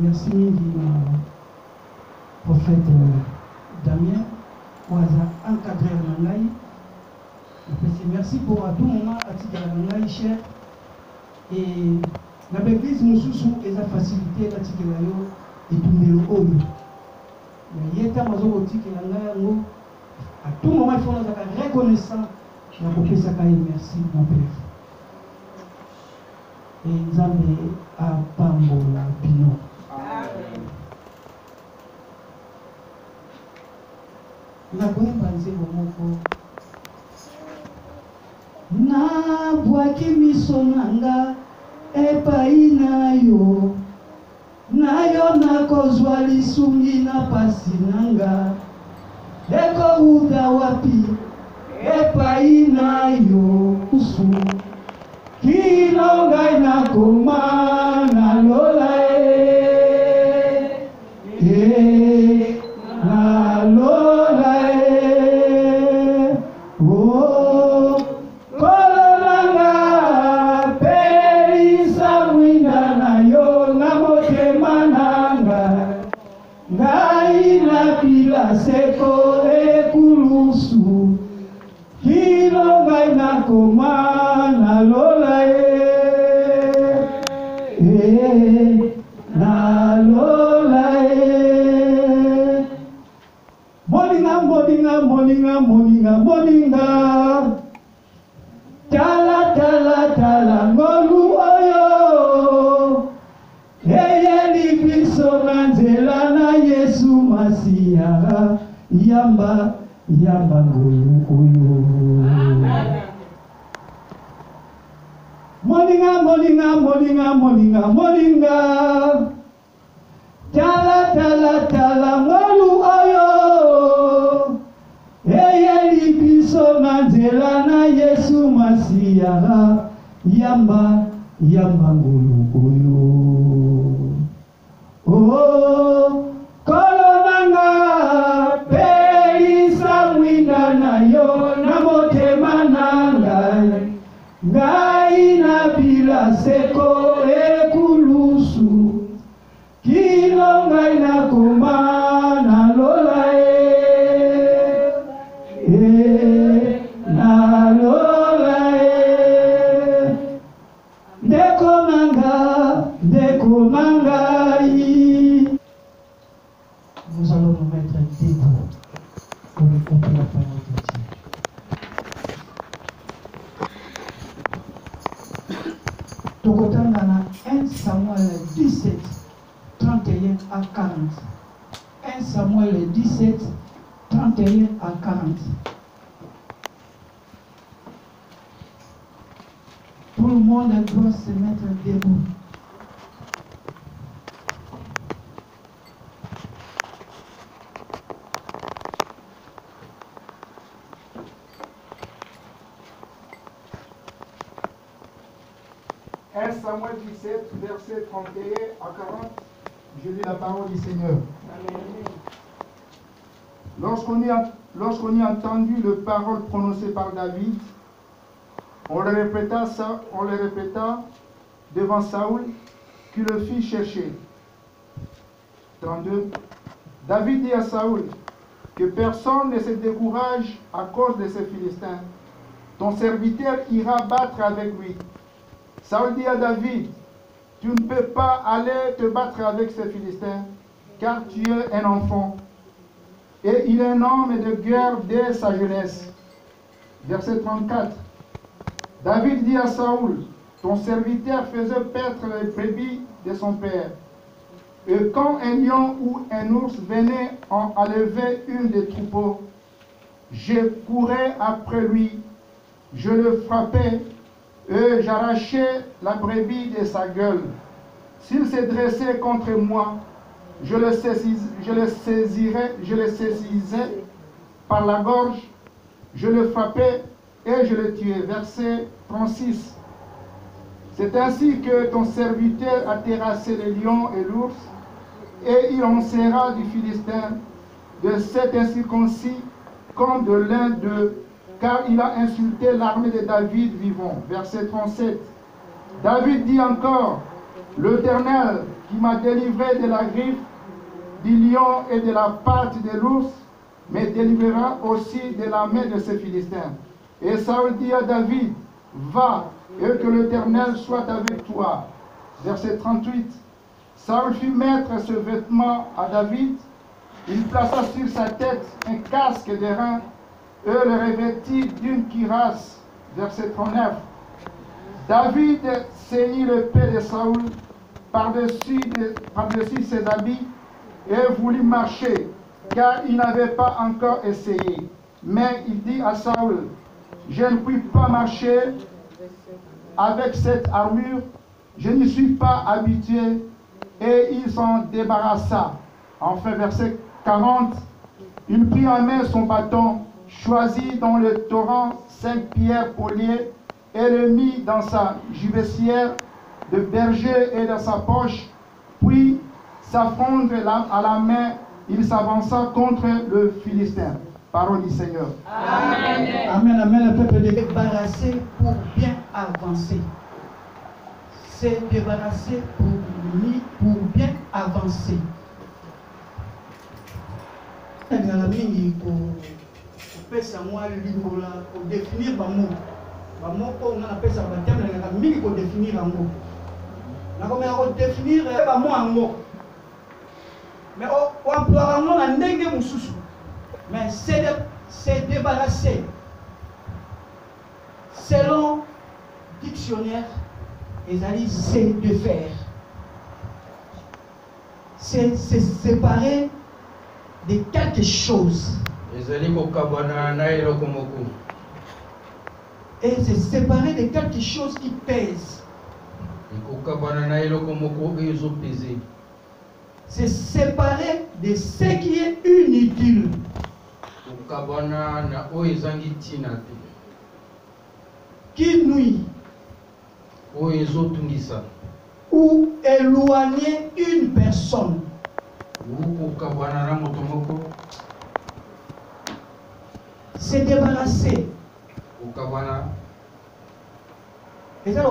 Merci prophète Damien pour encadrer Nangaï. Merci pour à tout moment à Nangaï cher. Et l'église nous sous et la facilité à Tikelayo et tout le monde. Mais il y a un moment à tout moment il faut être reconnaissant. Merci mon père. Et Nzambe a Pambola Pino. La bonne pensée au na bwaki miso nanga epai na yo nakozwa lisungi na pasi nanga ekouta wapi epai na yo usu kino ngai nakoma nalola nalola oh kolonanga pelisa mwina na yo na motema nanga ngai napila seko ekulusu kino ngai nakoma nalola nalola moninga tala ngolu oyo eyeli biso na nzela na Yesu Masiya yamba ngolu oyo moninga tala ngolu oyo eyeli biso na nzela na Yesu Masiya yamba ngolu oyo oh kolonanga pelisa mwinda na yo na motema nanga ngai napila seko ekulusu kino ngai nakoma nalola nalola ndeko nangai. Nous allons nous mettre debout pour écouter la parole de Dieu. Tokotanga na 1 Samuel 17, 31 à 40. 1 Samuel 17, 31 à 40. Tout le monde doit se mettre debout. Samuel 17, verset 31 à 40, je lis la parole du Seigneur. Lorsqu'on y a entendu les paroles prononcées par David, on le répéta devant Saoul, qui le fit chercher. 32. David dit à Saoul que personne ne se décourage à cause de ces Philistins. Ton serviteur ira battre avec lui. Saoul dit à David, tu ne peux pas aller te battre avec ces Philistins, car tu es un enfant. Et il est un homme de guerre dès sa jeunesse. Verset 34. David dit à Saoul, ton serviteur faisait paître les brebis de son père. Et quand un lion ou un ours venait en enlever une des troupeaux, je courais après lui, je le frappais, et j'arrachais la brebis de sa gueule. S'il se dressait contre moi, je le saisisais par la gorge, je le frappais et je le tuais. Verset 36. C'est ainsi que ton serviteur a terrassé le lion et l'ours, et il en sera du Philistin, de cet incirconcis comme de l'un d'eux, car il a insulté l'armée de David vivant. Verset 37. David dit encore, l'Éternel qui m'a délivré de la griffe du lion et de la patte de l'ours, me délivrera aussi de la main de ces Philistins. Et Saül dit à David, va, et que l'Éternel soit avec toi. Verset 38. Saül fit mettre ce vêtement à David. Il plaça sur sa tête un casque d'airain et le revêtit d'une cuirasse. Verset 39. David ceignit l'épée de Saül par-dessus ses habits et voulut marcher, car il n'avait pas encore essayé. Mais il dit à Saül, je ne puis pas marcher avec cette armure, je n'y suis pas habitué, et il s'en débarrassa. Enfin, verset 40, il prit en main son bâton, choisit dans le torrent 5 pierres poliées, et le mit dans sa gibecière de berger et dans sa poche, puis s'affronte à la main, il s'avança contre le Philistin. Parole du Seigneur. Amen. Amen, amen. Le peuple est débarrassé pour bien avancer. C'est débarrassé pour bien avancer. Il y a la mingi pour pesa moi lingola pour définir ba mot. Ba mot on a pesa ba terme la mingi pour définir un mot. Na comme on définir ba mot en mot. Mais on emploie un mot na ndenge mususu. Mais c'est débarrassé. Selon dictionnaire, c'est de faire. C'est séparer de quelque chose. Et c'est séparer de quelque chose qui pèse. C'est séparer de ce qui est inutile. Qui nuit ou éloigner une personne. C'est débarrasser. Et ça,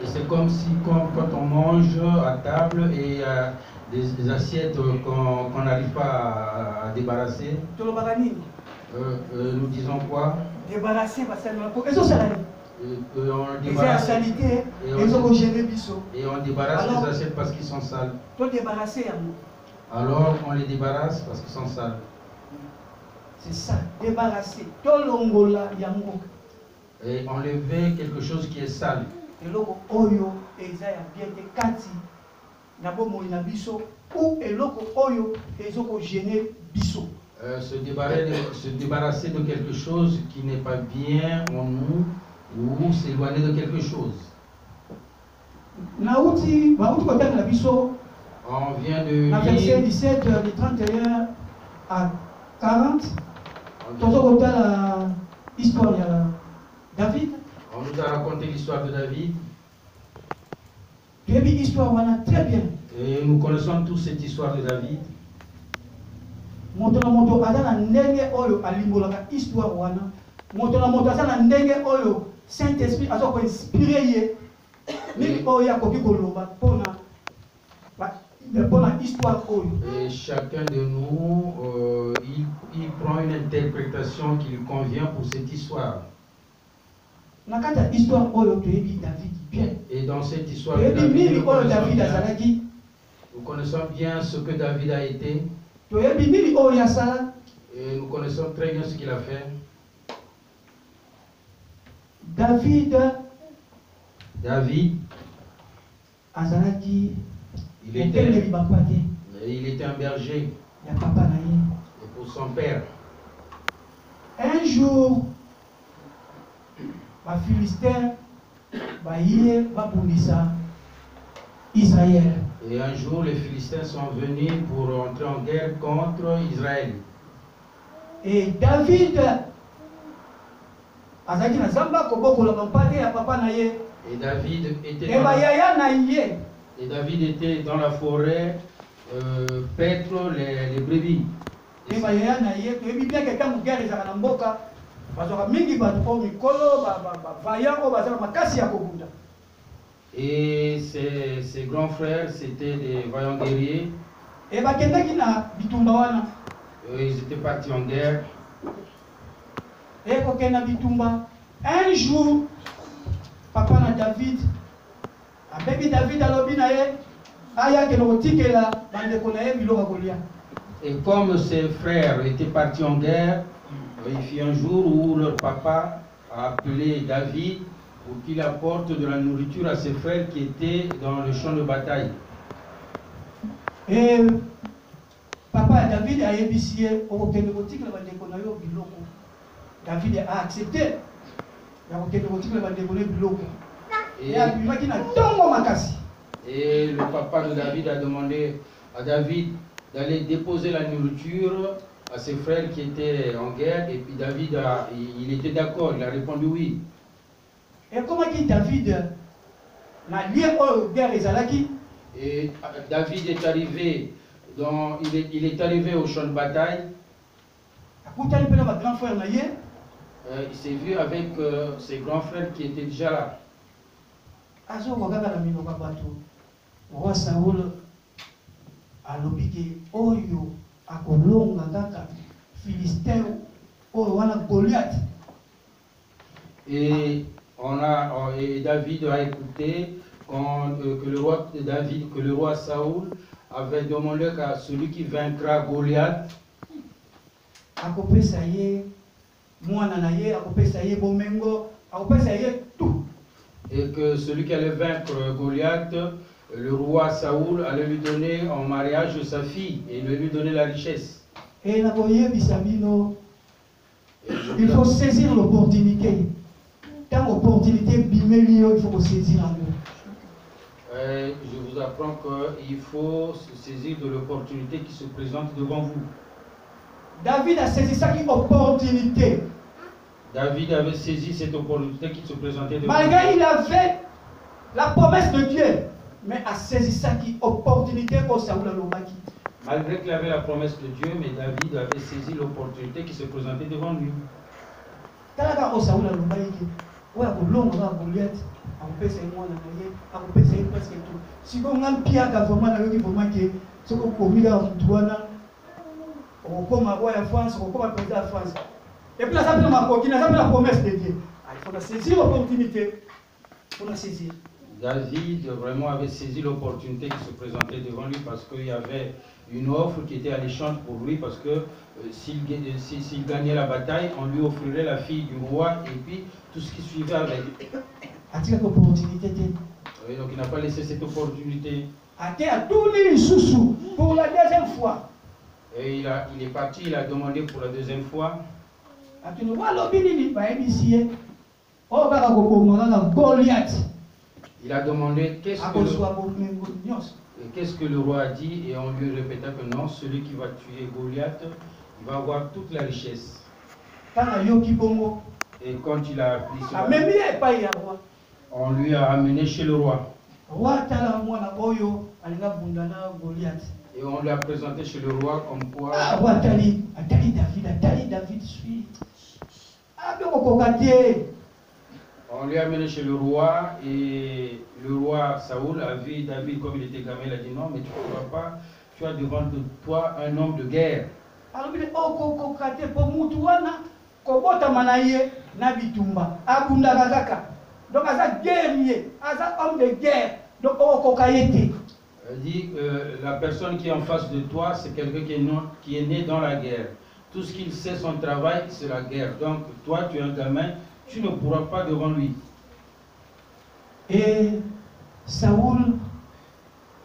c'est comme si quand on mange à table et des assiettes qu'on n'arrive pas à débarrasser. Nous disons quoi? Débarrasser, et on débarrasse les assiettes parce qu'ils sont sales. Alors on les débarrasse parce qu'ils sont sales. C'est ça, débarrasser. Et enlever quelque chose qui est sale. Se débarrasser de quelque chose qui n'est pas bien en nous ou s'éloigner de quelque chose. On vient de lire verset 17, de 31 à 40. Histoire de David. On nous a raconté l'histoire de David. Très bien. Et nous connaissons tous cette histoire de David. Saint-Esprit a inspiré et chacun de nous il prend une interprétation qui lui convient pour cette histoire. Et dans cette histoire de David, nous connaissons bien ce que David a été. Et nous connaissons très bien ce qu'il a fait. David il était un berger. Et pour son père. Un jour, les Philistins va bundisa Israël. Et un jour, les Philistins sont venus pour entrer en guerre contre Israël. Et David était dans la forêt paître les brebis. Et ses grands frères, c'était des vaillants guerriers. Ils étaient partis en guerre. Un jour, papa na David, avec David à l'obinaye, et comme ses frères étaient partis en guerre, il fit un jour où leur papa a appelé David pour qu'il apporte de la nourriture à ses frères qui étaient dans le champ de bataille. Et papa David a ébissé au David a accepté. Et le papa de David a demandé à David d'aller déposer la nourriture à ses frères qui étaient en guerre. Et puis David, il était d'accord, il a répondu oui. Et comment David n'a lié aux guerres Ezalaki? Et David est arrivé, il est arrivé au champ de bataille. Il s'est vu avec ses grands frères qui étaient déjà là. Roi Saoul a lobiki oyo akolonga kaka Philistin oyo wana Goliath. Et David a écouté que le roi Saoul avait demandé qu'à celui qui vaincra Goliath, et que celui qui allait vaincre Goliath, le roi Saoul allait lui donner en mariage sa fille et lui donner la richesse. Et il faut saisir l'opportunité. Quand l'opportunité il faut saisir. Je vous apprends qu'il faut se saisir de l'opportunité qui se présente devant vous. David a saisi ça qui opportunité. David avait saisi cette opportunité qui se présentait devant lui. Malgré il avait la promesse de Dieu, mais a saisi ça qui opportunité pour Saoul Lomaki. Malgré qu'il avait la promesse de Dieu, mais David avait saisi l'opportunité qui se présentait devant lui. Et puis là, ça la promesse de Dieu. Il faut saisir l'opportunité. Il faut la saisir. David vraiment avait saisi l'opportunité qui se présentait devant lui parce qu'il y avait une offre qui était alléchante pour lui parce que s'il gagnait la bataille, on lui offrirait la fille du roi et puis tout ce qui suivait avec. Oui, donc il n'a pas laissé cette opportunité. Pour la deuxième fois. Et il est parti, il a demandé pour la deuxième fois. Il a demandé qu'est-ce que le roi a dit et on lui répéta que non, celui qui va tuer Goliath, il va avoir toute la richesse. Et quand il a appris cela, on lui a amené chez le roi. Et on lui a présenté chez le roi comme quoi on lui a amené chez le roi et le roi Saoul a vu David comme il était gamin, il a dit non mais tu ne pourras pas, tu as devant toi un homme de guerre. Donc, il guerrier, homme de guerre. Donc, elle dit la personne qui est en face de toi, c'est quelqu'un qui est né dans la guerre. Tout ce qu'il sait, son travail, c'est la guerre. Donc, toi, tu es un gamin, tu ne pourras pas devant lui. Et Saoul,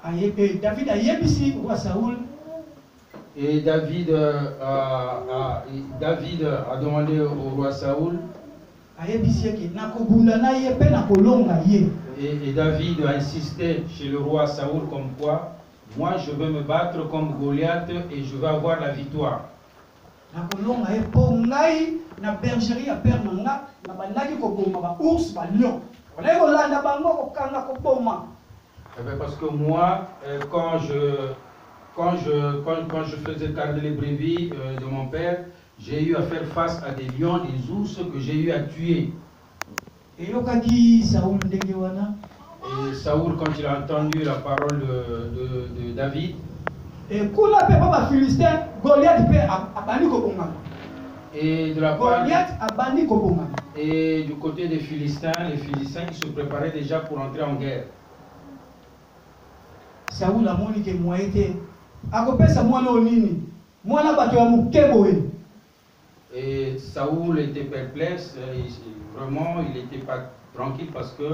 David a yébisi roi Saoul. Et David a demandé au roi Saoul. Et David a insisté chez le roi Saoul comme quoi, moi je veux me battre comme Goliath et je veux avoir la victoire. Parce que moi, quand je faisais garder les brebis de mon père, j'ai eu à faire face à des lions, des ours que j'ai eu à tuer. Et Saoul ndenge wana. Et Saoul, quand il a entendu la parole de David, et kula pe papa Philistin, Goliath pe abani kobongama. Et de la part Goliath abani kobongama. Et du côté des Philistins, les Philistins qui se préparaient déjà pour entrer en guerre. Saoul a moni ke moite akopesa mwana onini mwana bato ya mukeboe. Et Saoul était perplexe, vraiment il n'était pas tranquille parce que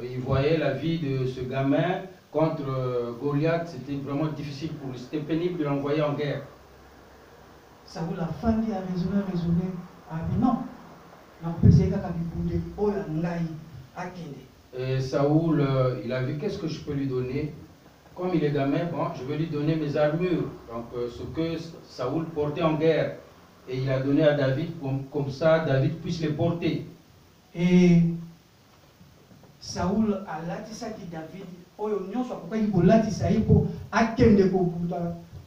il voyait la vie de ce gamin contre Goliath, c'était vraiment difficile pour lui, c'était pénible de l'envoyer en guerre. Saoul a fandi a raisonné, a dit non. Et Saoul, il a vu qu'est-ce que je peux lui donner. Comme il est gamin, bon, je vais lui donner mes armures. Donc ce que Saoul portait en guerre. Et il a donné à David, comme ça David puisse les porter. Et Saoul a latissé David,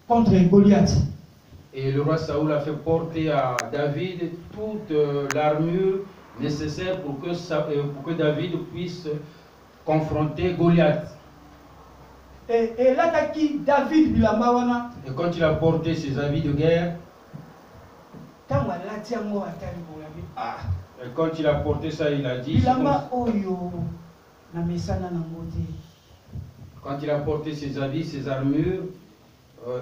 contre Goliath. Et le roi Saoul a fait porter à David toute l'armure nécessaire pour que David puisse confronter Goliath. Et là, David, et quand il a porté ses habits de guerre, et quand il a porté ça, il a dit, quand il a porté ses habits, ses armures,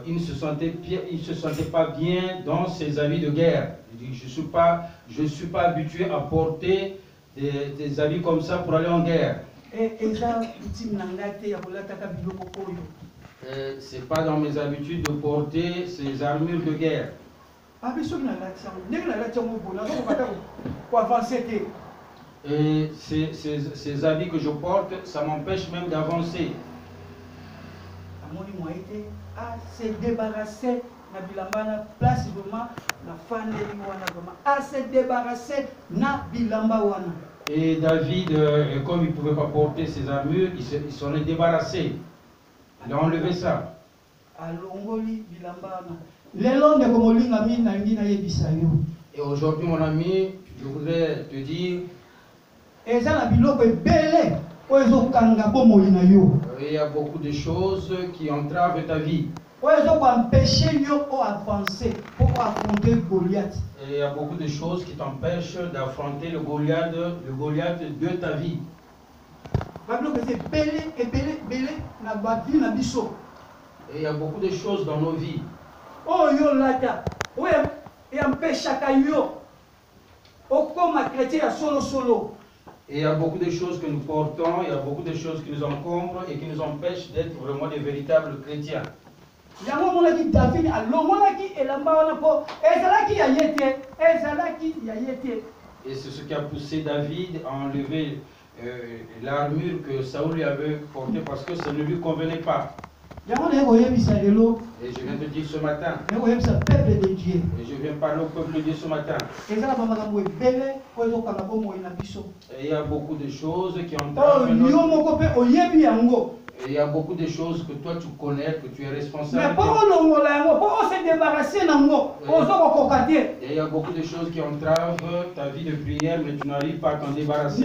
il ne se sentait pas bien dans ses habits de guerre. Il dit, je ne suis pas habitué à porter des habits comme ça pour aller en guerre. C'est pas dans mes habitudes de porter ces armures de guerre. Et ces habits que je porte, ça m'empêche même d'avancer. À se débarrasser na bilamba na place vraiment na fandeli wana vraiment à se débarrasser na bilamba wana. Et David, comme il ne pouvait pas porter ses armures, il s'en est débarrassé. Il a enlevé ça. Alongoli bilamba na lelo ne komolinga mina ngina yebisa yo. Et aujourd'hui mon ami, je voudrais te dire eza na biloko ebele. Il y a beaucoup de choses qui entravent ta vie. Et il y a beaucoup de choses qui t'empêchent d'affronter le Goliath de ta vie. Et il y a beaucoup de choses dans nos vies. Et il y a beaucoup de choses que nous portons, il y a beaucoup de choses qui nous encombrent et qui nous empêchent d'être vraiment des véritables chrétiens. Et c'est ce qui a poussé David à enlever l'armure que Saoul lui avait portée parce que ça ne lui convenait pas. Et je viens de dire ce matin. Et je viens parler au peuple de Dieu ce matin. Et il y a beaucoup de choses qui entravent notre vie. Et il y a beaucoup de choses que toi tu connais, que tu es responsable. Et il y a beaucoup de choses qui entravent ta vie de prière, mais tu n'arrives pas à t'en débarrasser.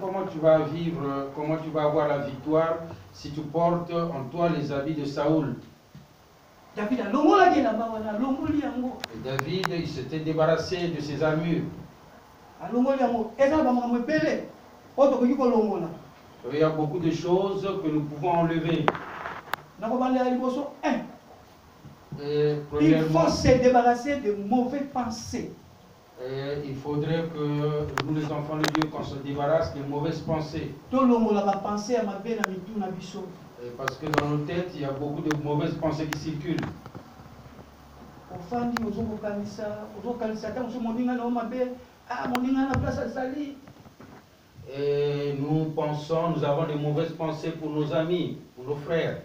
Comment tu vas vivre, comment tu vas avoir la victoire si tu portes en toi les habits de Saoul? Et David, il s'était débarrassé de ses armures. Il y a beaucoup de choses que nous pouvons enlever. Il faut se débarrasser de mauvaises pensées. Il faudrait que nous, les enfants de Dieu, qu'on se débarrasse des mauvaises pensées. Parce que dans nos têtes, il y a beaucoup de mauvaises pensées qui circulent. Et nous pensons, nous avons des mauvaises pensées pour nos amis, pour nos frères.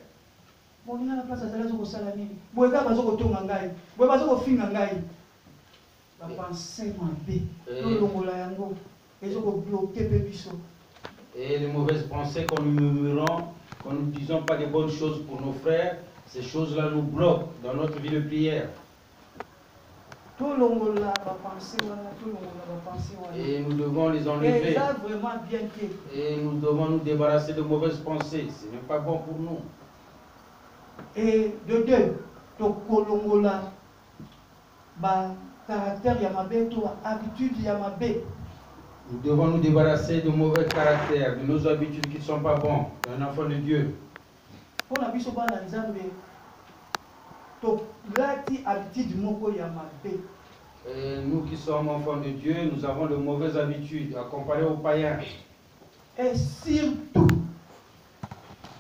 Et les mauvaises pensées qu'on nous murmurons, quand nous ne disons pas de bonnes choses pour nos frères, ces choses-là nous bloquent dans notre vie de prière. Et nous devons les enlever. Et nous devons nous débarrasser de mauvaises pensées. Ce n'est pas bon pour nous. Et de deux, caractère Yamabé, habitude Yamabé. Nous devons nous débarrasser de mauvais caractères, de nos habitudes qui ne sont pas bons, d'un enfant de Dieu. Pour la biso bana nzambe, to lati habitude moko Yamabé. Et nous qui sommes enfants de Dieu, nous avons de mauvaises habitudes à comparer aux païens. Et surtout,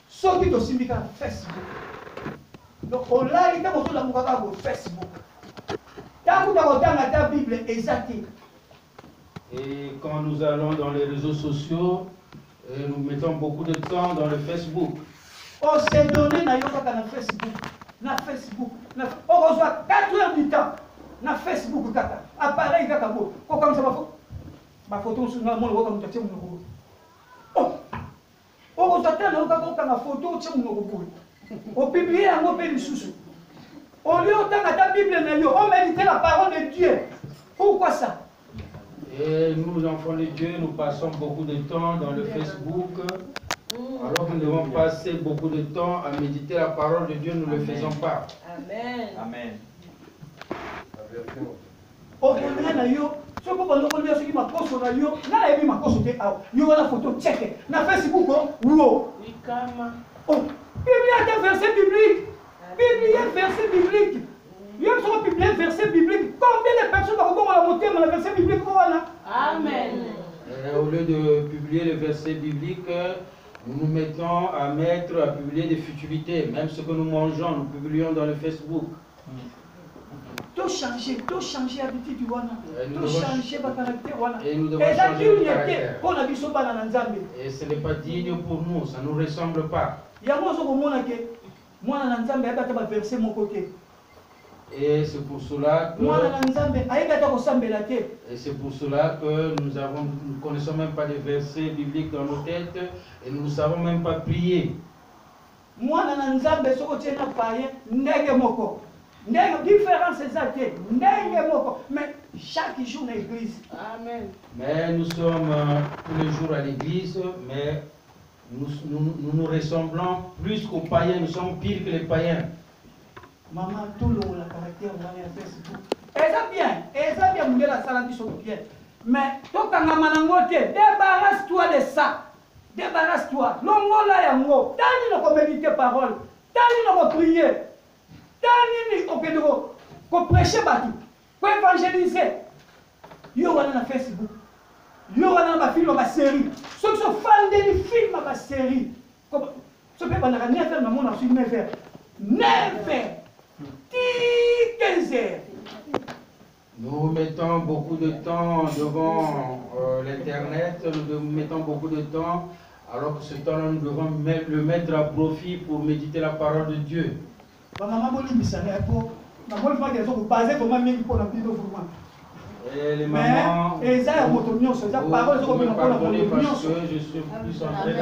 ceux qui sont sur Facebook. Donc, on l'a dit que la Moukaka sur Facebook. Tant que tu as ta Bible exacte. Et quand nous allons dans les réseaux sociaux, nous mettons beaucoup de temps dans le Facebook. On s'est donné dans Facebook. Na Facebook. On reçoit 4 heures du temps. Na Facebook. Appareil, comme ça, ma photo sur le monde, comme tu as dit. On reçoit ma photo sur le monde. On publie un mot de sous. Au lieu de ta Bible, on médite la parole de Dieu. Pourquoi ça? Et nous, enfants de Dieu, nous passons beaucoup de temps dans le Facebook. Alors que nous devons passer beaucoup de temps à méditer la parole de Dieu, nous ne le faisons pas. Amen. Amen. Bible verset biblique. Bible verset biblique. Il y a un verset biblique. Combien de personnes vont la monter dans le verset biblique? Amen. Au lieu de publier le verset biblique, nous nous mettons à publier des futilités. Même ce que nous mangeons, nous publions dans le Facebook. Tout changer l'habitude du wana. Tout changer votre caractère wana. Et nous devons changer notre caractère. Et ce n'est pas digne pour nous, ça ne nous ressemble pas. Et c'est pour cela que nous connaissons même pas des versets bibliques dans nos têtes et nous ne savons même pas prier. Différence mais chaque jour à l'église. Amen. Mais nous sommes tous les jours à l'église, mais nous ressemblons plus qu'aux païens, nous sommes pires que les païens. Maman, tout le monde a caractère, on va Facebook. Et ça bien, la salle bien. Mais toi, quand on débarrasse-toi de ça. Débarrasse-toi. L'on là, il y a mot. T'as dit méditer parole. T'as dit prier. T'as dit qu'on prêcher partout. Qu'on évangéliser. Yo, on a Facebook. Yo, on a film, ma série. Ceux qui sont fans de film, ma série. Ce que on a rien faire, on a su 9 heures. 9 heures. 15 heures. Nous mettons beaucoup de temps devant l'internet, nous mettons beaucoup de temps, alors que ce temps-là, nous devons le mettre à profit pour méditer la parole de Dieu. Et les mamans, vous pardonnez parce que je suis plus en train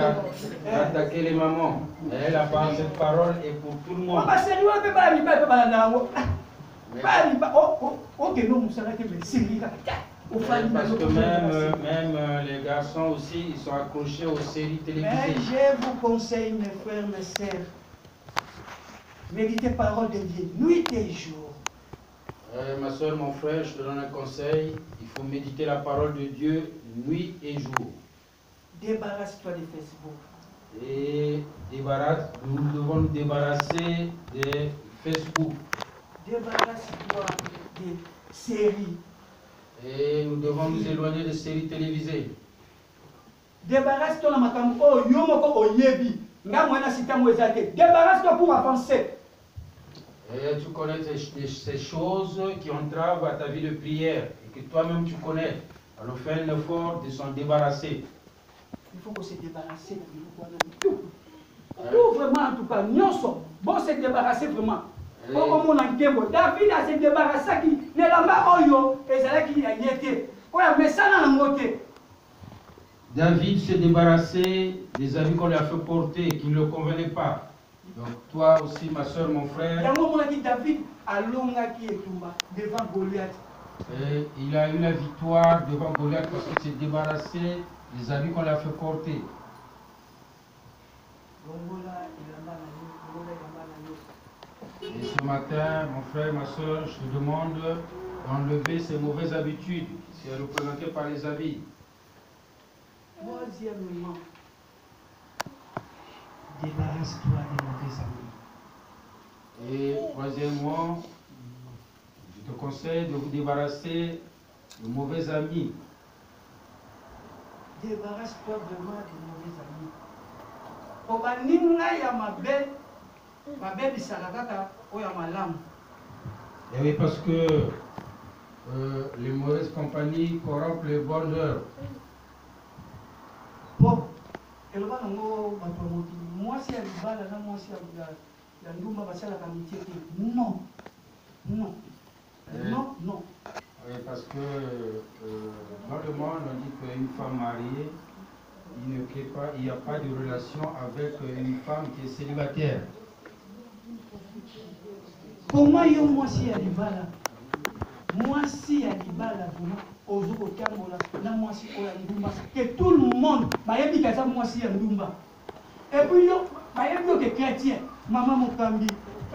d'attaquer les mamans. Mais cette parole est pour tout le monde. Parce que même les garçons aussi, ils sont accrochés aux séries télévisées. Mais je vous conseille, mes frères, mes sœurs, méditez la parole de Dieu, nuit et jour. Ma soeur, mon frère, je te donne un conseil. Il faut méditer la parole de Dieu nuit et jour. Débarrasse-toi de Facebook. Et nous devons nous débarrasser de Facebook. Débarrasse-toi des séries. Et nous devons nous éloigner des séries télévisées. Débarrasse-toi de makambo. Oh, yomoko oyebi. Débarrasse-toi pour avancer. Et tu connais ces choses qui entravent à ta vie de prière et que toi-même tu connais. Alors fais un effort de s'en débarrasser. Il faut qu'on se débarrasse de tout. Tout vraiment en tout cas. Bon se débarrasser vraiment. David a se débarrassé qui ne l'a pas oyo et c'est là qu'il a été. On a mis ça dans le côté. David s'est débarrassé des habits qu'on lui a fait porter, qui ne le convenaient pas. Donc toi aussi, ma soeur, mon frère, David alongaki etumba devant Goliath. et il a eu la victoire devant Goliath parce qu'il s'est débarrassé des habits qu'on lui a fait porter. Et ce matin, mon frère, ma soeur, je te demande d'enlever ces mauvaises habitudes, qui sont représentées par les habits. Troisièmement, débarrasse-toi des mauvais amis. Et troisièmement, je te conseille de vous débarrasser de mauvais amis. Débarrasse-toi vraiment des mauvais amis. Obaninga ya mabe, mabe bisalakaka oya malamu. Et oui, parce que les mauvaises compagnies corrompent les bonnes heures. Bon, eloba nango bato mokili, mwasi ya libala na mwasi ya ndumba basalaka amitié te. Non, non, non, non. Oui, parce que dans le monde, on dit qu'une femme mariée, il n'y a pas de relation avec une femme qui est célibataire. Pour moi, yo mwasi ya libala, mwasi ya libala vraiment ozuko kambola na mwasi oya ndumba que tout le monde bayebi kaza mwasi ya ndumba. Et puis yo bayebi que chrétien, maman Mokambi,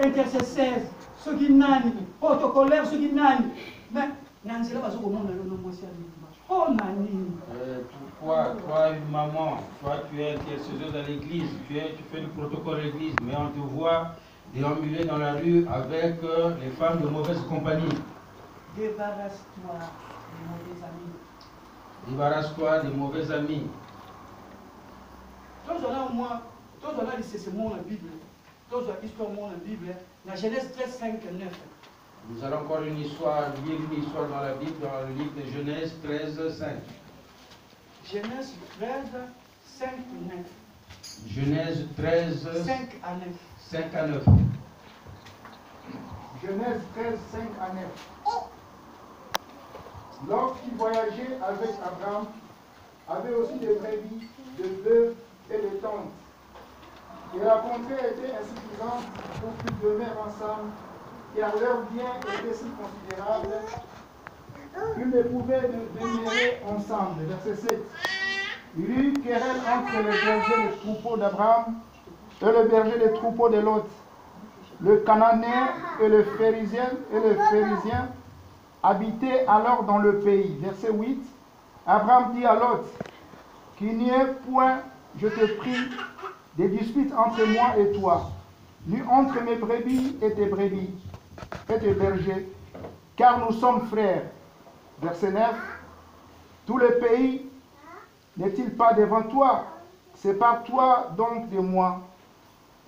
intercesseur, soki nani, protocolaire soki nani. Mais nanzela bazoko mona yo na mwasi ya ndumba. Oh nani. Toi, une maman, toi tu es intercesseur dans l'église, tu fais le protocole de l'église, mais on te voit déambuler dans la rue avec les femmes de mauvaise compagnie. Débarrasse-toi des mauvais amis. Débarrasse-toi des mauvais amis. Tous on a dit c'est mon la Bible. Tous on a histoire mon la Bible. La Genèse 13, 5 et 9. Nous allons encore lire une histoire dans la Bible, dans le livre de Genèse 13, 5. Genèse 13, 5 et 9. Genèse 13, 5 à 9. 5 à 9. Genèse 13, 5 à 9. Lorsqu'il voyageait avec Abraham, avait aussi des brebis, des bœufs et des tentes. Et la contrée était insuffisante pour qu'ils demeurent ensemble, car leurs biens étaient si considérables qu'ils ne pouvaient demeurer ensemble. Verset 7. Il y eut querelle entre le berger des troupeaux d'Abraham et le berger des troupeaux de Lot. Le Cananéen et le Phérisien habitaient alors dans le pays. Verset 8. Abraham dit à Lot, qu'il n'y ait point, je te prie, des disputes entre moi et toi, ni entre mes brebis et tes bergers, car nous sommes frères. Verset 9. Tout le pays n'est-il pas devant toi? Sépare-toi donc de moi.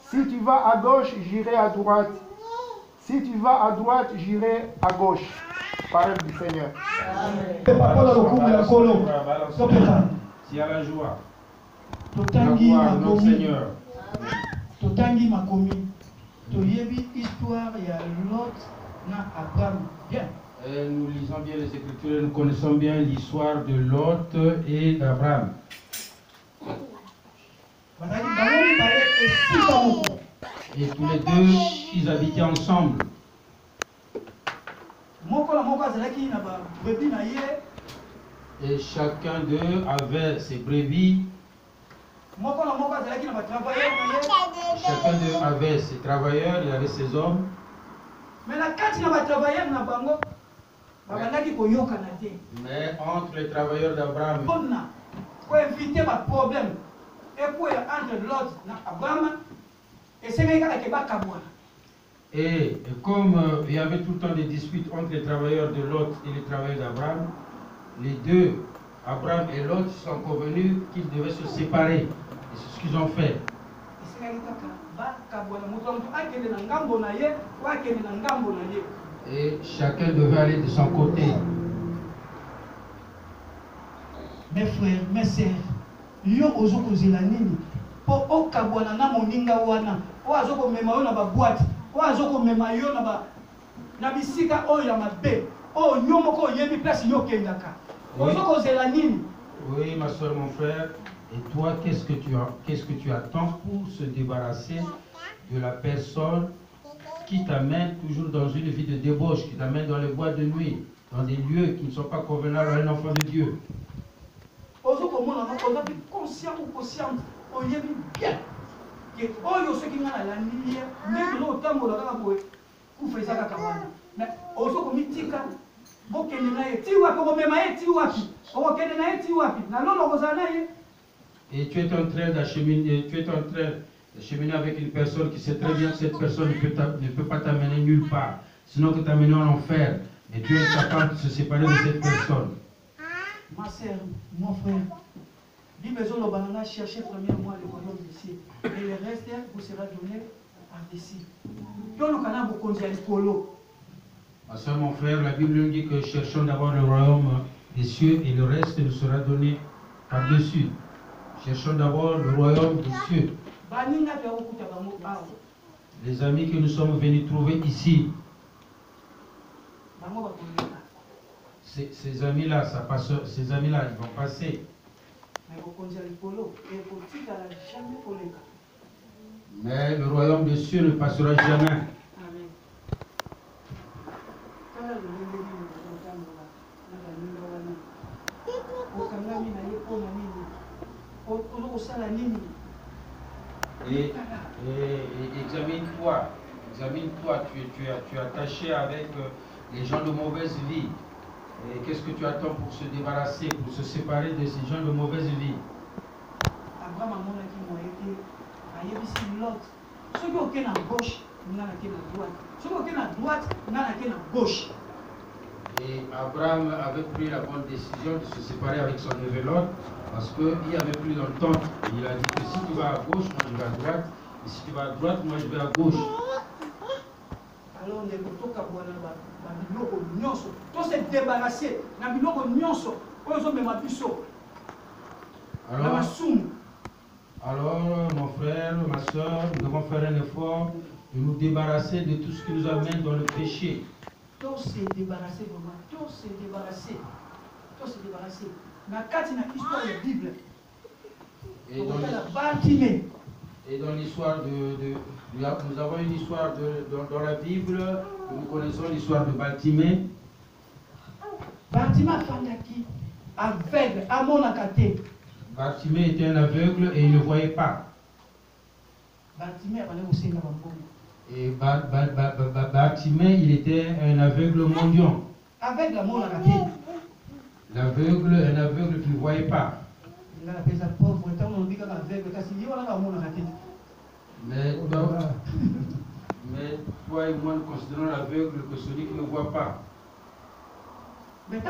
Si tu vas à gauche, j'irai à droite. Si tu vas à droite, j'irai à gauche. Parole du Seigneur. Si à la joie. Totangi notre Seigneur. Totangi makomi. Toyebi histoire ya Lot na Abraham. Bien. Et nous lisons bien les Écritures et nous connaissons bien l'histoire de Lot et d'Abraham. Et tous les deux, ils habitaient ensemble. Et chacun d'eux avait ses brebis. Chacun d'eux avait ses travailleurs, il avait ses hommes. Mais entre les travailleurs d'Abraham, et comme il y avait tout le temps des disputes entre les travailleurs de Lot et les travailleurs d'Abraham, les deux, Abraham et Lot, sont convenus qu'ils devaient se séparer. Et c'est ce qu'ils ont fait. Et chacun devait aller de son côté. Mes frères, mes sœurs, yo ozoko zelanini po okabwana na moninga wana o azoko mema yo na ba boîte o azoko mema yo na bisika oyo ya mabe o yo moko yebi place yo kendaka ozoko zelanini Oui, ma soeur, mon frère. Et toi, qu'est-ce que tu attends pour se débarrasser de la personne qui t'amène toujours dans une vie de débauche, qui t'amène dans les boîtes de nuit, dans des lieux qui ne sont pas convenables à un enfant de Dieu? Conscient ou consciente, on y est bien. Que oh ceux qui ont la lumière, même l'autant de la boue, vous faites ça à mais aussi comme tika, vous qui n'avez tiwa, comme même à tiwapi, ou qui n'avez tiwapi, n'a l'on l'osanaye. Et tu es en train d'acheminer avec une personne qui sait très bien que cette personne ne peut pas t'amener nulle part, sinon que t'amener en enfer. Et tu es capable de se séparer de cette personne. Ma sœur, mon frère, il besoin de banana chercher premièrement le royaume d'ici. Et le reste vous sera donné par-dessus. Ma soeur, mon frère, la Bible nous dit que cherchons d'abord le royaume des cieux et le reste nous sera donné par-dessus. Cherchons d'abord le royaume des cieux. Les amis que nous sommes venus trouver ici, ces amis-là, ils vont passer. Mais le royaume des cieux ne passera jamais. Et examine-toi, tu es attaché avec les gens de mauvaise vie. Et qu'est-ce que tu attends pour se débarrasser, pour se séparer de ces gens de mauvaise vie? Abraham a dit ceux qui ont à gauche, nous avons à droite. Ceux qui ont à droite, nous avons à gauche. Et Abraham avait pris la bonne décision de se séparer avec son neveu Lot parce qu'il n'y avait plus d'entente. Il a dit que si tu vas à gauche, moi je vais à droite. Et si tu vas à droite, moi je vais à gauche. Alors on est plutôt qu'à voir tout se débarrasser. Alors, mon frère, ma soeur, nous devons faire un effort de nous débarrasser de tout ce qui nous amène dans le péché. Tout se débarrasser, vraiment. Tout se débarrasser. Tout se débarrasser. Mais quand il y a une histoire de Bible, et dans l'histoire nous avons une histoire dans la Bible, nous connaissons l'histoire de Baltimée. Baltimée Fandaki, aveugle, à mon akaté. Baltimée était un aveugle et il ne voyait pas. Et Baltimée, il était un aveugle mendiant. Aveugle, à mon akaté. L'aveugle, un aveugle qui ne voyait pas. Mais toi et moi, nous considérons l'aveugle que celui qui ne voit pas. Mais et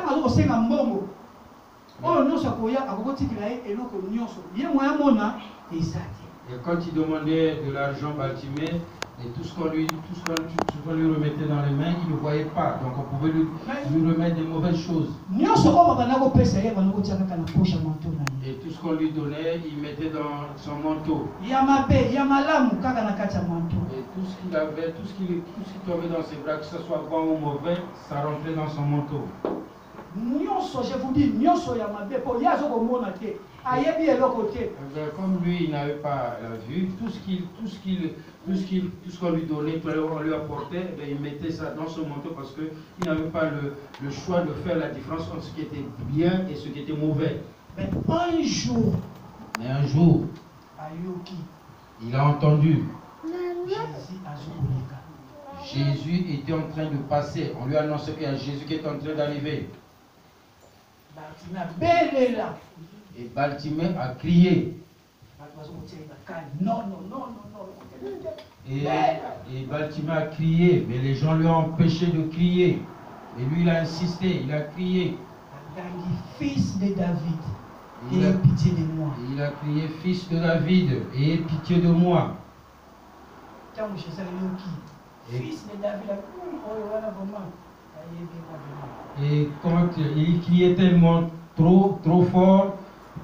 quand il demandait de l'argent, Baltimée, et tout ce qu'on lui remettait dans les mains, il ne voyait pas. Donc on pouvait lui remettre des mauvaises choses. Et tout ce qu'on lui donnait, il mettait dans son manteau. Et tout ce qu'il avait, tout ce qui tombait dans ses bras, que ce soit bon ou mauvais, ça rentrait dans son manteau. Je vous dis, comme lui, il n'avait pas la vue, tout ce qu'on lui donnait, on lui apportait, il mettait ça dans son manteau parce qu'il n'avait pas le choix de faire la différence entre ce qui était bien et ce qui était mauvais. Mais un jour, il a entendu. Jésus était en train de passer. On lui a annoncé qu'il y a Jésus qui est en train d'arriver. Et Baltimée a crié. Et Baltimée a crié, mais les gens lui ont empêché de crier. Et lui, il a insisté, il a crié. Fils de David, aie pitié de moi. Il a crié, fils de David, aie pitié de moi. Et quand il criait tellement trop fort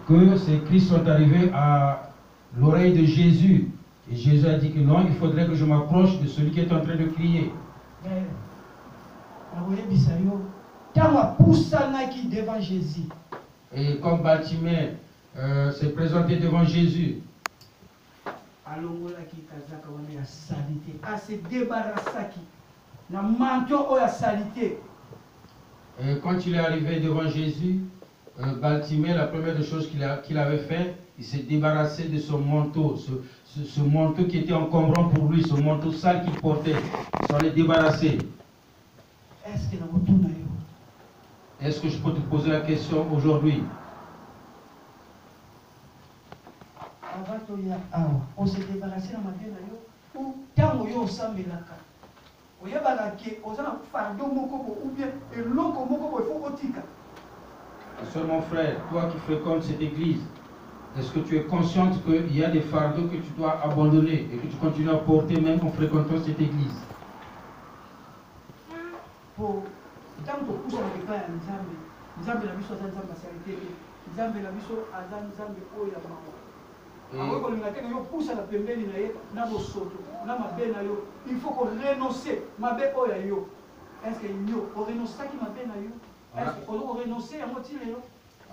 que ces cris sont arrivés à l'oreille de Jésus. Et Jésus a dit que non, il faudrait que je m'approche de celui qui est en train de crier. Et comme Baltimée s'est présenté devant Jésus, alongolaki kazaka wana ya salite ase débarrassaki na manteau oyo ya salite. et quand il est arrivé devant Jésus, Baltimée, la première des choses qu'il avait fait, il s'est débarrassé de son manteau, ce manteau qui était encombrant pour lui, ce manteau sale qu'il portait. Il s'en est débarrassé. Est-ce que na motuna yo Est-ce que je peux te poser la question aujourd'hui? avato ya awa on se débarrasser na mabe na yo ou tango yo osambelaka oyebaka ke oza na fardeau moko bo ou bien eloko moko bo il faut otika. Seul mon frère, toi qui fréquentes cette église, est-ce que tu es consciente qu'il y a des fardeaux que tu dois abandonner et que tu continues à porter même en fréquentant cette église? Po ntango tokusana epai ya nzambe, nzambe na biso aza nzambe asalite te, nzambe na biso aza nzambe oyo ya mawa. Akoki kolinga te yo pusana pembeni na ye na bosoto na mabe na yo, il faut ko renoncer mabe oyo ya yo. Est-ce que yo o renonçaki mabe na yo? Est-ce que o renoncer ya motile yo?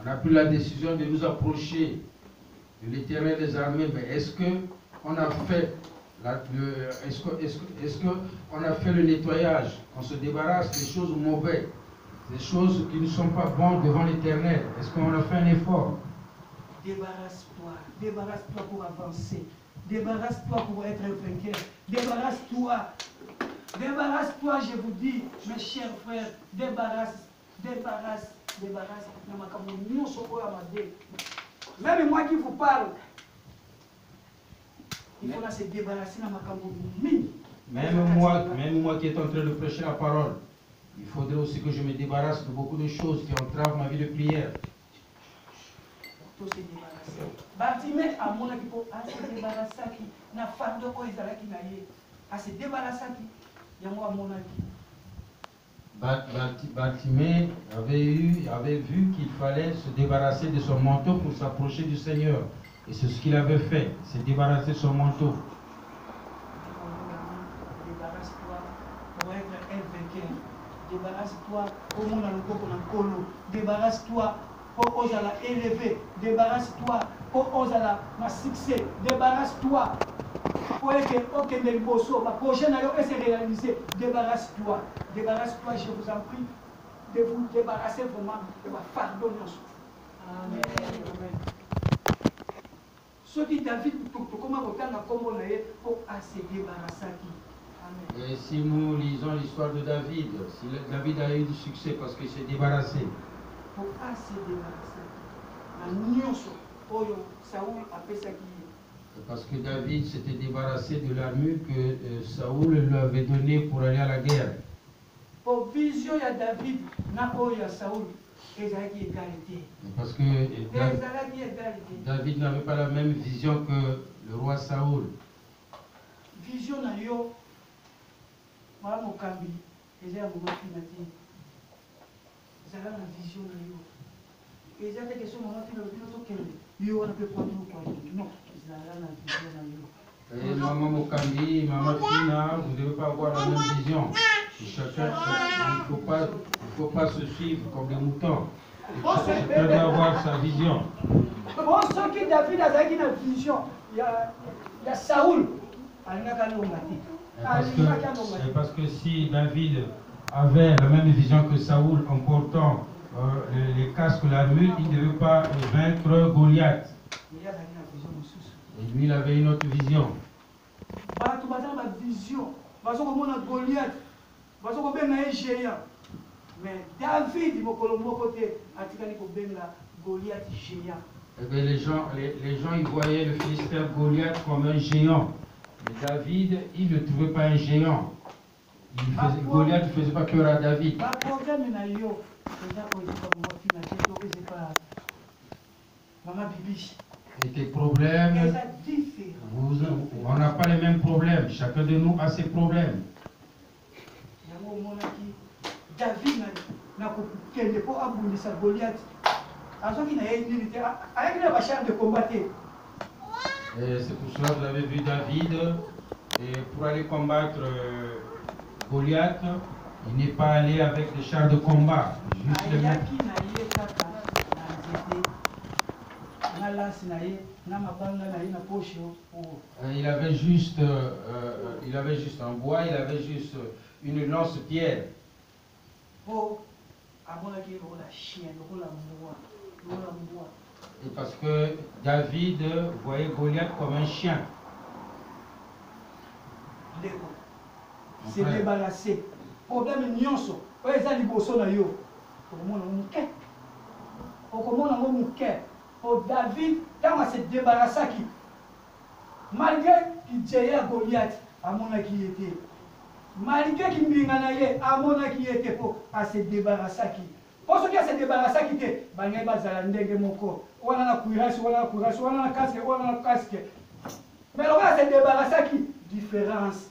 On a pris la décision de nous approcher de l'Éternel des armées, mais est-ce qu'on a fait on a fait le nettoyage? On se débarrasse des choses mauvaises, des choses qui ne sont pas bonnes devant l'Éternel. Est-ce qu'on a fait un effort? Débarrasse-toi pour avancer, débarrasse-toi pour être vainqueur, débarrasse-toi, je vous dis, mes chers frères, débarrasse. Même moi qui vous parle, il faut se débarrasser de ma Même moi qui est en train de prêcher la parole, il faudrait aussi que je me débarrasse de beaucoup de choses qui entravent ma vie de prière. Se débarrasser. Baltimée a mon équipe à se débarrasser na fardeau ko ezalaki na ye. À se débarrasser yango a mon équipe. Baltimée avait vu qu'il fallait se débarrasser de son manteau pour s'approcher du Seigneur. Et c'est ce qu'il avait fait, se débarrasser de son manteau. Débarrasse-toi pour être un vainqueur. Débarrasse-toi pour mon aloko. Débarrasse-toi pour oser la élever. Débarrasse-toi pour oser la succès. Débarrasse-toi pour que les bossos, la prochaine année, se réaliser. Débarrasse-toi. Débarrasse-toi, je vous en prie, de vous débarrasser vraiment de ma fardeau. Amen. Ce qui David, comment pour se débarrasser. Amen. Et si nous lisons l'histoire de David, si David a eu du succès parce qu'il s'est débarrassé. Pour se débarrasser. Parce que David s'était débarrassé de l'armure que Saoul lui avait donnée pour aller à la guerre. Pour vision de David, na Saoul, égalité. Parce que David n'avait pas la même vision que le roi Saoul. Vision na yo, madame Okambi, et à mon affinité. Vous avez la vision na yo. Et j'ai des questions, mon affinité, yo, on ne peut pas tout quoi. Non, vous avez la vision na yo. Et maman Mokambi, maman Fina, vous ne devez pas avoir la même vision. Et chacun, il ne faut pas se suivre comme des moutons. Chacun doit avoir sa vision. Bon, ce qui David a une vision, il y a Saoul. Parce que si David avait la même vision que Saoul en portant les casques, l'armure, il ne devait pas vaincre Goliath. Et lui, il avait une autre vision. Mais David, Goliath géant. Eh bien, les gens ils voyaient le Philistin Goliath comme un géant. Mais David, il ne trouvait pas un géant. Goliath ne faisait pas peur à David. Et tes problèmes, on n'a pas les mêmes problèmes. Chacun de nous a ses problèmes. David n'a pas abondé Goliath. Et c'est pour cela que vous avez vu David, et pour aller combattre Goliath, il n'est pas allé avec des chars de combat. Juste les mêmes. Il avait juste un bois, il avait juste une lance-pierre. Et parce que David voyait Goliath comme un chien. Se débarrasser. Problème nyonso. Oyo eza liboso na yo. Okomona moke. Okomona ngo moke. O David ntango se débarrassaki. Malgré qu'il Goliath amonaki ye te. Malgré qu'il mbinga na ye amonaki ye te po se débarrassaki. Po soki se débarrassaki te bangai bazala ndenge moko. Wana na kuirasi, wana na kuirasi, wana na casque, wana na casque. Mais lorsqu'il se débarrassaki, différence.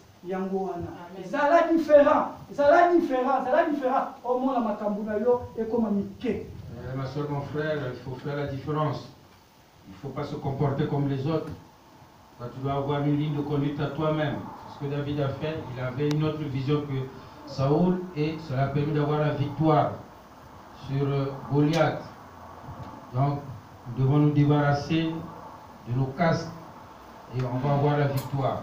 Zala différent. Au moins la makambuna yo et comme amike. Ma soeur, mon frère, il faut faire la différence. Il ne faut pas se comporter comme les autres. Tu dois avoir une ligne de conduite à toi-même. Ce que David a fait, il avait une autre vision que Saoul et cela a permis d'avoir la victoire sur Goliath. Donc, nous devons nous débarrasser de nos casques et on va avoir la victoire.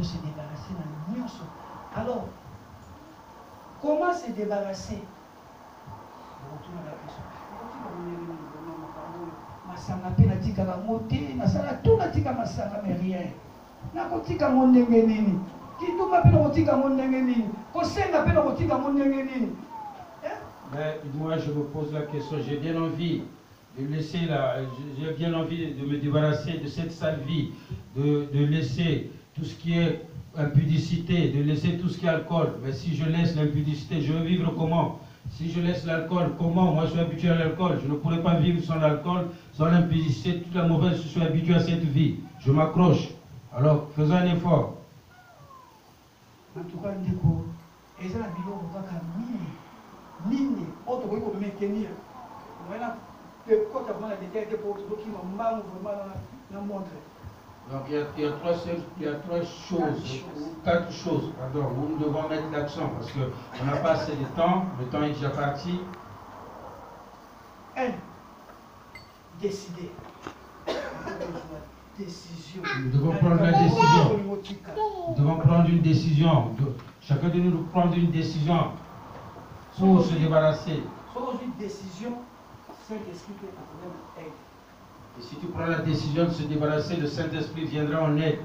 Se débarrasser dans le nyonso. Alors, comment se débarrasser? Masanga pe natika la moté, nasala tout natika masanga mais rien. Nakotika mon ndenge nini? Kituma pe nakotika mon ndenge nini? Kosenga pe nakotika mon ndenge nini? Mais moi je me pose la question, j'ai bien envie de laisser j'ai bien envie de me débarrasser de cette sale vie, de laisser tout ce qui est impudicité, de laisser tout ce qui est alcool. Mais si je laisse l'impudicité, je vais vivre comment? Si je laisse l'alcool, comment? Moi je suis habitué à l'alcool, je ne pourrais pas vivre sans l'alcool, sans l'impudicité, toute la mauvaise, je suis habitué à cette vie. Je m'accroche. Alors faisons un effort. En tout cas, Ndeko, et ça, Nini, autre que vous maintenir. Voilà, quand tu as la détail de pour tout qui m'a vraiment montré. Donc il y a trois choses, quatre choses, pardon, où nous devons mettre l'accent parce qu'on n'a pas assez de temps, le temps est déjà parti. 1. Décider. Décision. Nous devons prendre la décision. Nous devons prendre une décision. Chacun de nous doit prendre une décision pour se débarrasser. Sans une décision, Saint-Esprit peut être aide. Et si tu prends la décision de se débarrasser, le Saint-Esprit viendra en aide.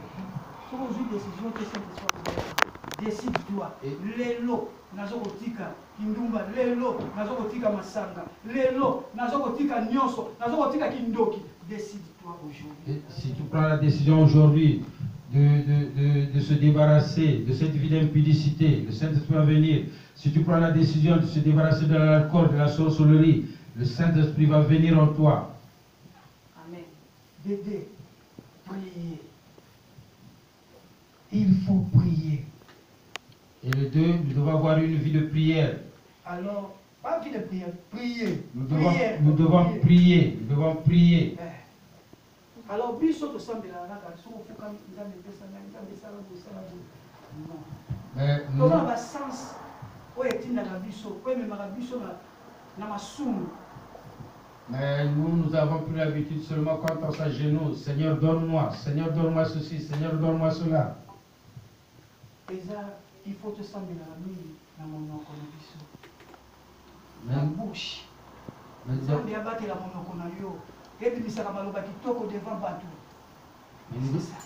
Sans une décision que Saint-Esprit décide-toi. Lelo, nazokotika kindumba, lelo, nazokotika masanga, lelo, nazokotika nyonso, nazokotika kindoki. Décide-toi aujourd'hui. Et si tu prends la décision aujourd'hui de se débarrasser de cette vie d'impudicité, le Saint-Esprit va venir. Si tu prends la décision de se débarrasser de l'alcool, de la sorcellerie, le Saint-Esprit va venir en toi. Amen. Bébé, prier. Il faut prier. Et le 2, nous devons avoir une vie de prière. Alors, pas vie de prière, prier. Nous devons prier. Nous devons prier. Alors, biso to sambela na ka so fuka nzambe pesa na non. Comment va sens o etinda na biso, o memaka biso na masumu. Mais nous avons pris l'habitude seulement quand on s'agenouille. Seigneur, donne-moi. Seigneur, donne-moi ceci. Seigneur, donne-moi cela. Et ça, il faut te sembler dans mon nom comme biso. La bouche. Nzambe abate la monoko na yo.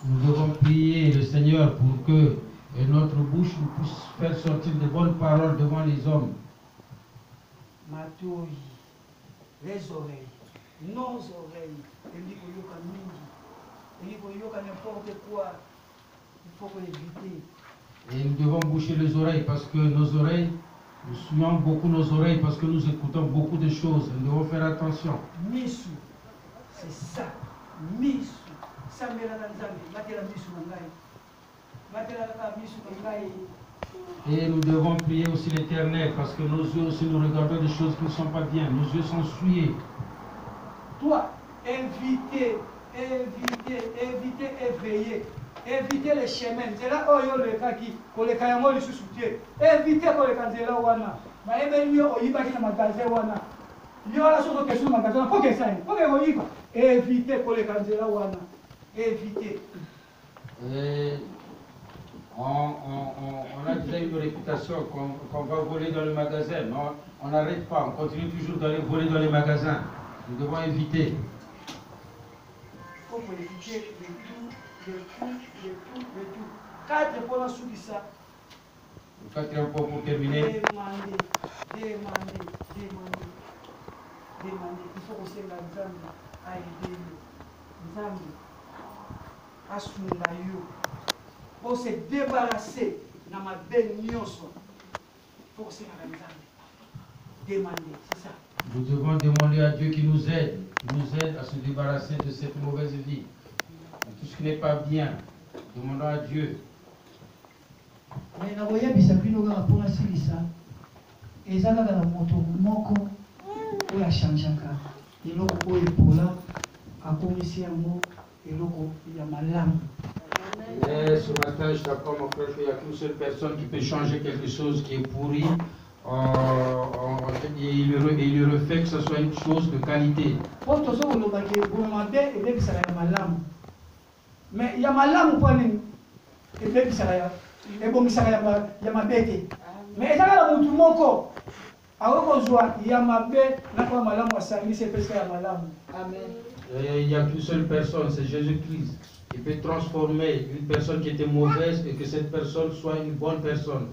Nous devons prier le Seigneur pour que notre bouche puisse faire sortir de bonnes paroles devant les hommes. Matoi, les oreilles, nos oreilles, n'importe quoi, il faut éviter. Et nous devons boucher les oreilles parce que nos oreilles, nous suivons beaucoup nos oreilles parce que nous écoutons beaucoup de choses. Nous devons faire attention. Misu. C'est ça, misu. Ça me l'a misu. Et nous devons prier aussi l'Éternel parce que nos yeux aussi nous regardons des choses qui ne sont pas bien. Nos yeux sont souillés. Toi, évitez, éveiller. Évitez les chemins. C'est là où il y a le cas qui, pour les cailloux, ils se soutiennent. Évitez pour les candidats. Il y a la chose de question, il faut que ça aille. Il faut que éviter pour les candidats. Éviter. On a déjà une réputation qu'on va voler dans le magasin. Non, on n'arrête pas, on continue toujours d'aller voler dans les magasins. Nous devons éviter. Il faut éviter de tout. 4 points sur ça. Le quatrième point pour terminer. Demander. Il faut aussi la Nzambe à aider nous. Nzambe à soutenir pour se débarrasser de ma bénédiction. Il faut aussi la Nzambe. Demander, c'est ça. Nous devons demander à Dieu qui nous aide à se débarrasser de cette mauvaise vie. De tout ce qui n'est pas bien. Demandons à Dieu. Mais na boya bisabino ga pona silisa ezala na moto moko oya changeaka eloko oyo pola akomisi yango eloko ya malamu. Mais ce matin, je t'apprends, mon frère, qu'il n'y a qu'une seule personne qui peut changer quelque chose qui est pourri. Et il le refait que ce soit une chose de qualité. Mais il y a malamu pour nous. Et bien, et bon, il y a ma bête. Mais il y a un moko. Il y a ma bête, il n'y a qu'une seule personne, c'est Jésus-Christ, qui peut transformer une personne qui était mauvaise et que cette personne soit une bonne personne.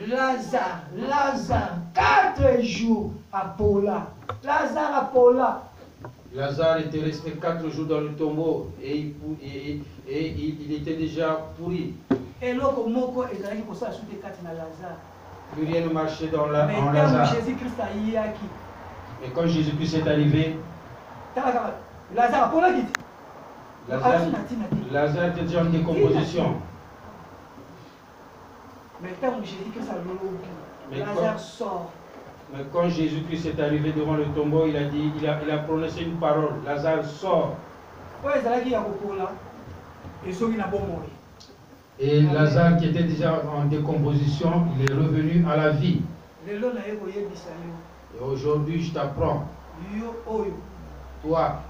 Lazare, 4 jours à Paula. Lazare était resté 4 jours dans le tombeau et il était déjà pourri. Et l'autre moko est allé pour ça sous des 4 na Lazare. Plus rien ne marchait en Lazare. Et quand Jésus-Christ est arrivé, Lazare était déjà en décomposition. Mais quand Jésus-Christ est arrivé devant le tombeau, il a prononcé une parole. Lazare sort. Et Lazare qui était déjà en décomposition, il est revenu à la vie. Et aujourd'hui, je t'apprends. Toi.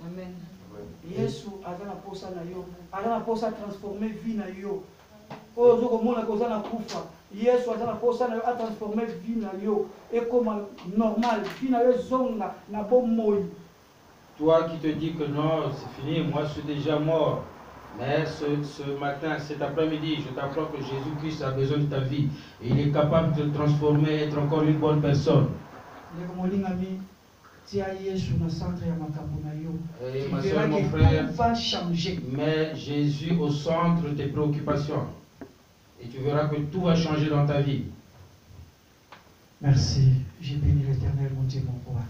Amen. Yesu azana posa na yo, azana posa transformer vie na yo. Ozo komona ko zana kufa. Yesu azana posa na yo a transformer vie na yo et comme normal, vie na yo zonga na bomoi. Toi qui te dis que non, c'est fini, moi je suis déjà mort. Mais ce matin, cet après-midi, je t'apprends que Jésus-Christ a besoin de ta vie et il est capable de te transformer, être encore une bonne personne. Et ma soeur, mon frère, va changer. Mets Jésus au centre de tes préoccupations et tu verras que tout va changer dans ta vie. Merci. J'ai béni l'Éternel, mon Dieu, mon roi.